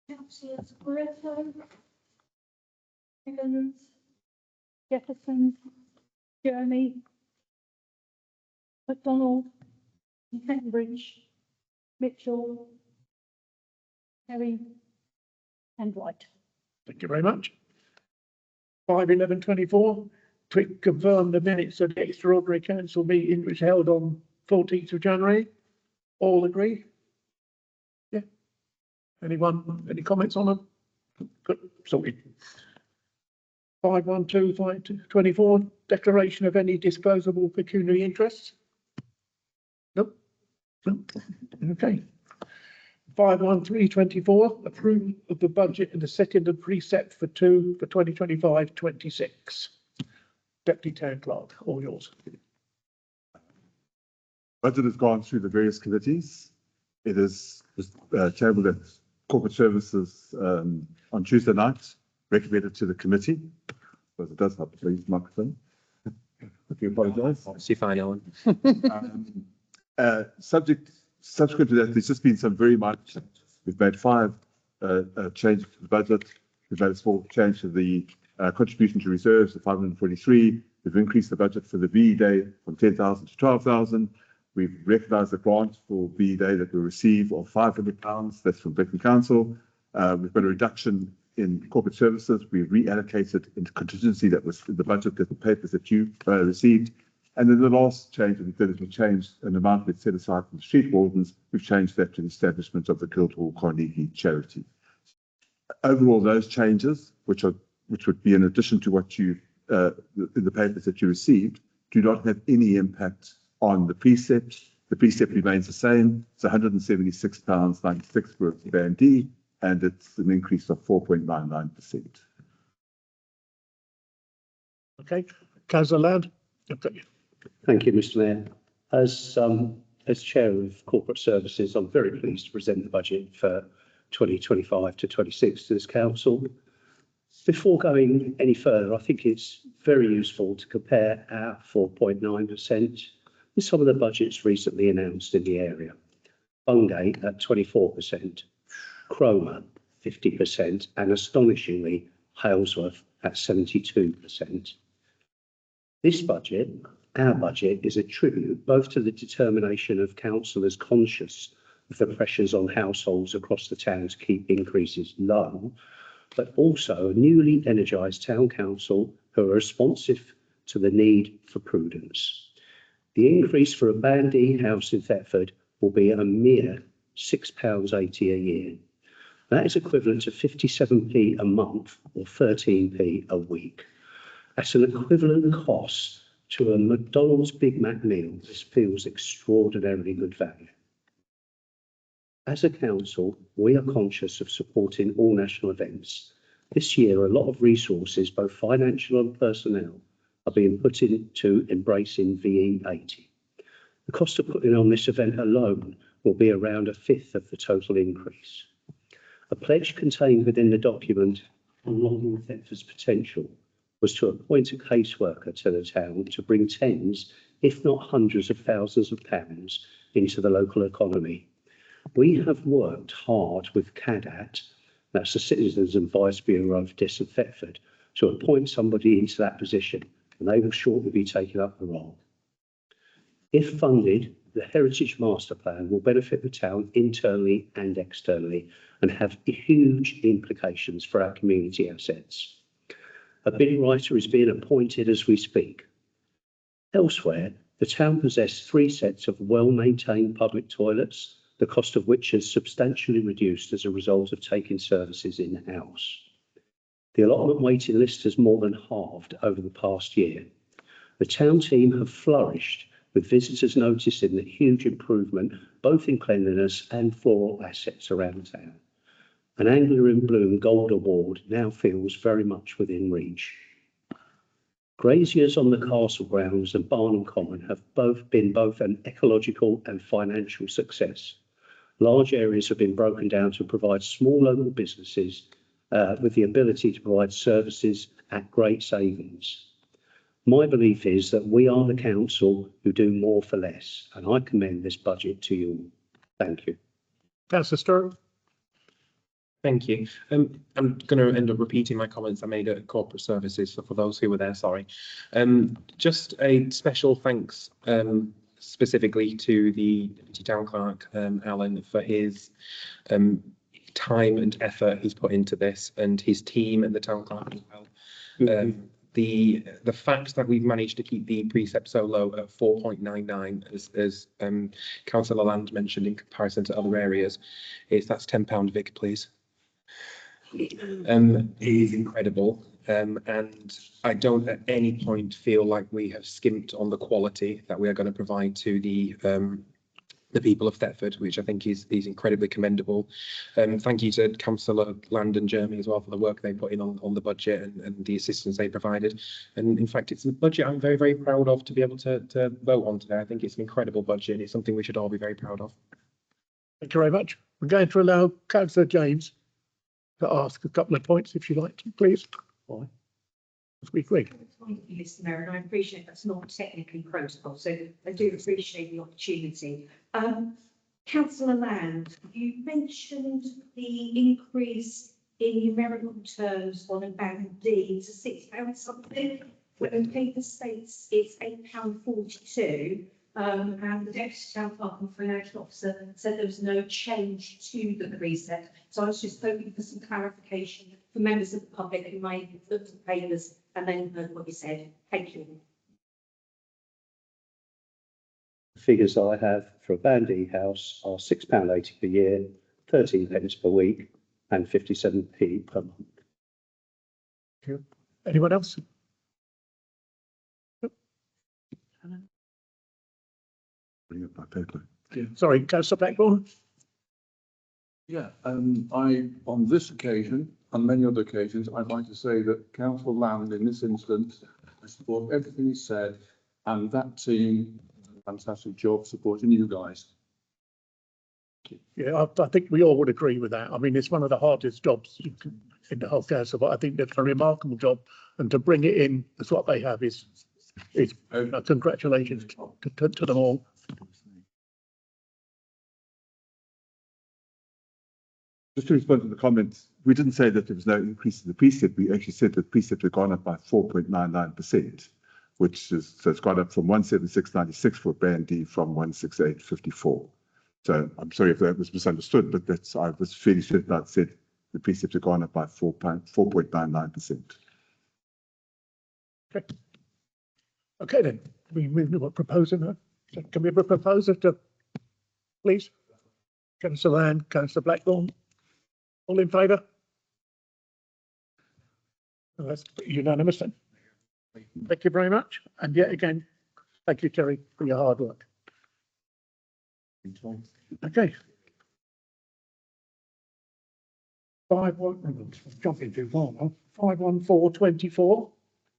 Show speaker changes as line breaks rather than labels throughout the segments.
Councillors Barreto, Evans, Jefferson, Jeremy, McDonald, Cambridge, Mitchell, Perry and White.
Thank you very much. 5/11/24, to confirm the minutes of the extraordinary council meeting which held on 14th of January. All agree? Yeah. Anyone, any comments on them? Good, sorted. 5/12/24, declaration of any disposable pecuniary interests? Nope. Nope. Okay. 5/13/24, approval of the budget and the setting of precept for 2025-26. Deputy Town Clerk, all yours.
Budget has gone through the various committees. It is tabled at Corporate Services on Tuesday night, recommended to the committee. But it does have to please microphone. I do apologise.
See fine, Alan.
Subsequent to that, there's just been some very much. We've made 5 changes to the budget. We've made a small change to the contribution to reserves of 543. We've increased the budget for the VE Day from 10,000 to 12,000. We've recognised the grant for VE Day that we receive of £500. That's from Beacon Council. We've got a reduction in corporate services. We reallocated into contingency that was in the budget, that the papers that you received. And then the last change that we did is we changed an amount we'd set aside for the street wardens. We've changed that to the establishment of the Guildhall Carnegie charity. Overall, those changes, which would be in addition to what you in the papers that you received, do not have any impact on the precept. The precept remains the same. It's £176.96 for Band D, and it's an increase of 4.99%.
Okay, Councillor Ladd. Okay.
Thank you, Mr. Mayor. As Chair of Corporate Services, I'm very pleased to present the budget for 2025 to 26 to this council. Before going any further, I think it's very useful to compare our 4.9% with some of the budgets recently announced in the area. Bungay at 24%, Cromer 50%, and astonishingly, Halesworth at 72%. This budget, our budget, is a tribute both to the determination of councillors conscious of the pressures on households across the town to keep increases low, but also a newly energised town council who are responsive to the need for prudence. The increase for a Band D house in Thetford will be a mere £6.80 a year. That is equivalent to 57p a month or 13p a week. That's an equivalent cost to a McDonald's Big Mac meal. This feels extraordinarily good value. As a council, we are conscious of supporting all national events. This year, a lot of resources, both financial and personnel, are being put into embracing VE80. The cost of putting on this event alone will be around a fifth of the total increase. A pledge contained within the document Unlocking Thetford's Potential was to appoint a caseworker to the town to bring tens, if not hundreds of thousands of pounds into the local economy. We have worked hard with CADAT, that's the Citizens Advice Bureau of Dis and Thetford, to appoint somebody into that position, and they will shortly be taking up the role. If funded, the Heritage Master Plan will benefit the town internally and externally and have huge implications for our community assets. A bid writer is being appointed as we speak. Elsewhere, the town possesses 3 sets of well-maintained public toilets, the cost of which has substantially reduced as a result of taking services in-house. The allotment waiting list has more than halved over the past year. The town team have flourished, with visitors noticing the huge improvement both in cleanliness and floral assets around town. An Angler in Bloom Gold Award now feels very much within reach. Graziers on the castle grounds and Barnham Common have both been an ecological and financial success. Large areas have been broken down to provide small local businesses with the ability to provide services at great savings. My belief is that we are the council who do more for less, and I commend this budget to you. Thank you.
Councillor Sturrow.
Thank you. I'm going to end up repeating my comments I made at corporate services. So for those who were there, sorry. Just a special thanks specifically to the Deputy Town Clerk, Alan, for his time and effort he's put into this, and his team and the Town Clerk as well. The fact that we've managed to keep the precept so low at 4.99, as Councillor Land mentioned, in comparison to other areas, that's £10 Vic, please. Is incredible, and I don't at any point feel like we have skimped on the quality that we are going to provide to the people of Thetford, which I think is incredibly commendable. Thank you to Councillor Land and Jeremy as well for the work they put in on the budget and the assistance they provided. And in fact, it's a budget I'm very, very proud of to be able to vote on today. I think it's an incredible budget, and it's something we should all be very proud of.
Thank you very much. We're going to allow Councillor James to ask a couple of points, if you like to, please.
Why?
We agree.
Thank you, Mr. Mayor, and I appreciate that's not technically protocol, so I do appreciate the opportunity. Councillor Land, you mentioned the increase in numerical terms on a band D to £6 something, when in paper states it's £8.42. And the Deputy Town Clerk and Financial Officer said there was no change to the precept. So I was just hoping for some clarification for members of the public who may have looked at the papers and then heard what you said. Thank you.
The figures I have for a Band E house are £6.80 per year, 13 pence per week, and 57p per month.
Thank you. Anyone else?
Bring up my paper.
Sorry, Councillor Blackburn.
Yeah, on this occasion, on many other occasions, I'd like to say that Council Land in this instance, I support everything he said, and that team, fantastic job supporting you guys.
Yeah, I think we all would agree with that. I mean, it's one of the hardest jobs you can, in the whole council, but I think that's a remarkable job, and to bring it in as what they have is congratulations to them all.
Just to respond to the comments, we didn't say that there was no increase in the precept. We actually said that precept had gone up by 4.99%, which is, so it's gone up from 176.96 for Band D from 168.54. So I'm sorry if that was misunderstood, but that's, I was fairly certain I said the precept had gone up by 4.99%.
Okay. Okay, then we move to a proposer now. So can we have a proposer to, please? Councillor Land, Councillor Blackburn. All in favour? Well, that's unanimous then. Thank you very much. And yet again, thank you, Terry, for your hard work. Okay. Jumping too far now. 51424,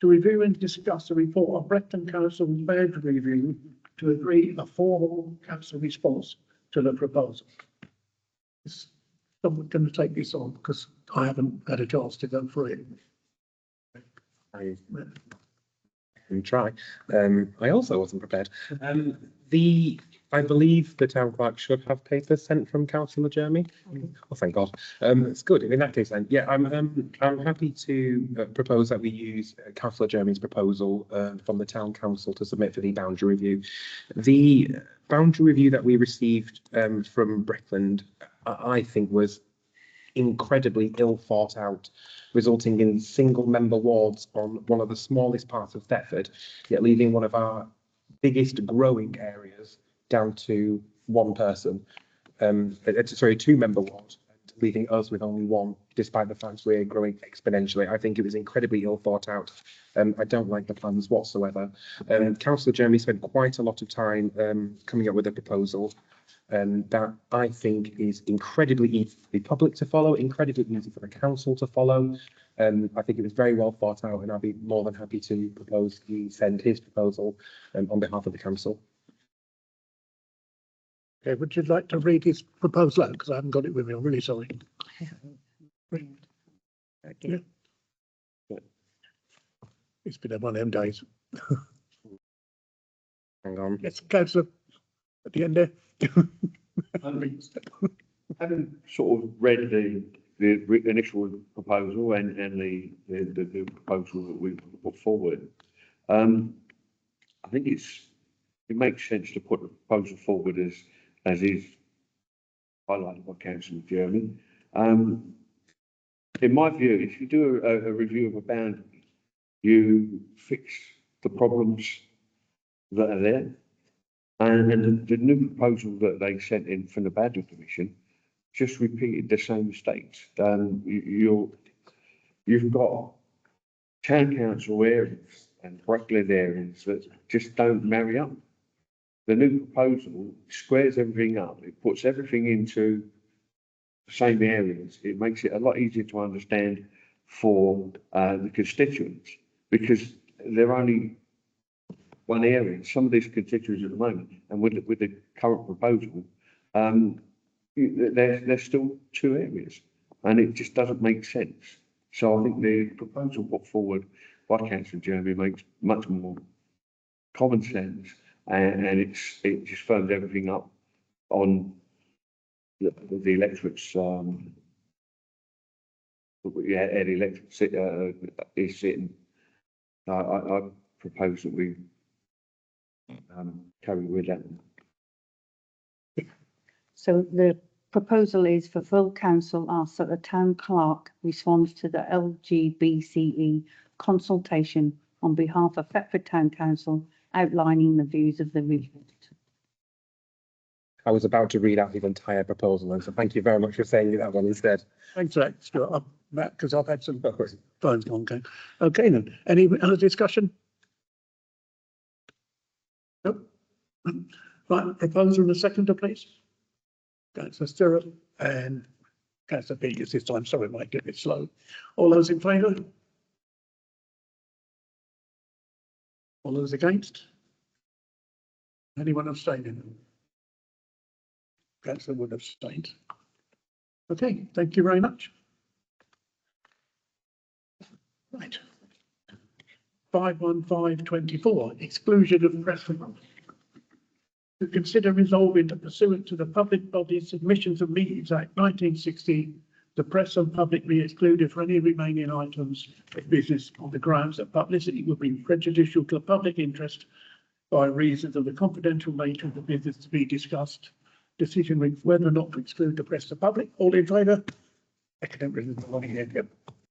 to review and discuss the report of Brecton Council's boundary review to agree a formal council response to the proposal. Is someone going to take this on, because I haven't had a chance to go through it.
I can try. I also wasn't prepared. I believe the town clerk should have papers sent from Councillor Jeremy. Oh, thank God. It's good. In that case, then, yeah, I'm happy to propose that we use Councillor Jeremy's proposal from the town council to submit for the boundary review. The boundary review that we received from Brickland, I think, was incredibly ill thought out, resulting in single member wards on one of the smallest parts of Thetford, yet leaving one of our biggest growing areas down to one person. Sorry, 2-member ward, and leaving us with only one, despite the fact we're growing exponentially. I think it was incredibly ill thought out. I don't like the plans whatsoever. Councillor Jeremy spent quite a lot of time coming up with a proposal that I think is incredibly easy for the public to follow, incredibly easy for the council to follow. I think it was very well thought out, and I'll be more than happy to propose he send his proposal on behalf of the council.
Okay, would you like to read his proposal out? Because I haven't got it with me. I'm really sorry. Yeah. It's been one of them days.
Hang on.
Yes, Councillor, at the end there.
Having sort of read the initial proposal and the proposal that we put forward. I think it makes sense to put the proposal forward as is highlighted by Councillor Jeremy. In my view, if you do a review of a boundary, you fix the problems that are there. And the new proposal that they sent in from the Boundary Commission just repeated the same mistakes. You've got town council areas and Breckland areas that just don't marry up. The new proposal squares everything up. It puts everything into the same areas. It makes it a lot easier to understand for the constituents, because they're only one area. Some of these constituents at the moment, and with the current proposal, there's still two areas, and it just doesn't make sense. So I think the proposal put forward by Councillor Jeremy makes much more common sense, and it just firms everything up on the electorate's the electorate is sitting. I propose that we carry with that.
So the proposal is for full council asks that the town clerk responds to the LGBCE consultation on behalf of Thetford Town Council, outlining the views of the report.
I was about to read out the entire proposal, and so thank you very much for saying that one instead.
Thanks for that, Stuart. Matt, because I've had some
Of course.
phones gone. Okay then. Any other discussion? Nope. Right, proposal and a seconder, please. Councillor Stewart and Councillor Peters this time. Sorry, it might get a bit slow. All those in favour? All those against? Anyone abstaining? Councillor Wood abstained. Okay, thank you very much. Right. 51524, exclusion of press. To consider resolving that pursuant to the Public Bodies Submissions of Meetings Act 1960, the press and public be excluded for any remaining items of business on the grounds that publicity would be prejudicial to the public interest by reasons of the confidential nature of the business to be discussed. Decision whether or not to exclude the press and public. All in favour? Academic reasons belonging here. Yep.